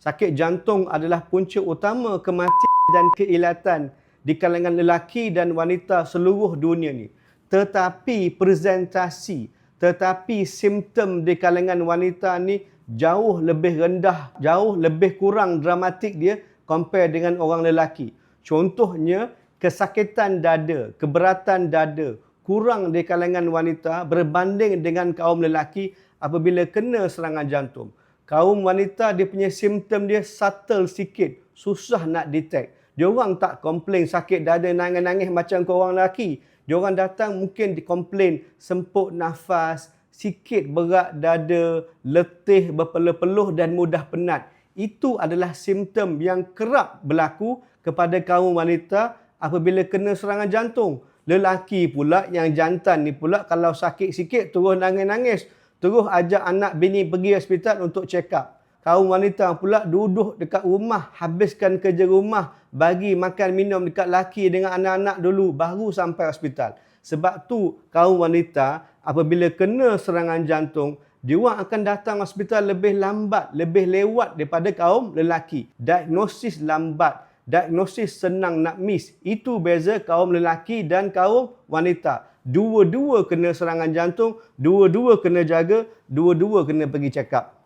Sakit jantung adalah punca utama kematian dan keilatan di kalangan lelaki dan wanita seluruh dunia ni. Tetapi presentasi, tetapi simptom di kalangan wanita ni jauh lebih rendah, jauh lebih kurang dramatik dia compare dengan orang lelaki. Contohnya, kesakitan dada, keberatan dada kurang di kalangan wanita berbanding dengan kaum lelaki apabila kena serangan jantung. Kaum wanita dia punya simptom dia subtle sikit, susah nak detect. Diorang tak komplain sakit dada nangis-nangis macam korang lelaki. Diorang datang mungkin dikomplain semput nafas, sikit berat dada, letih, berpeluh-peluh dan mudah penat. Itu adalah simptom yang kerap berlaku kepada kaum wanita apabila kena serangan jantung. Lelaki pula yang jantan ni pula kalau sakit sikit terus nangis-nangis. Terus ajak anak bini pergi hospital untuk check up. Kaum wanita pula duduk dekat rumah, habiskan kerja rumah, bagi makan minum dekat laki dengan anak-anak dulu, baru sampai hospital. Sebab tu kaum wanita apabila kena serangan jantung, dia akan datang hospital lebih lambat, lebih lewat daripada kaum lelaki. Diagnosis lambat, diagnosis senang nak miss. Itu beza kaum lelaki dan kaum wanita. Dua-dua kena serangan jantung, dua-dua kena jaga, dua-dua kena pergi check up.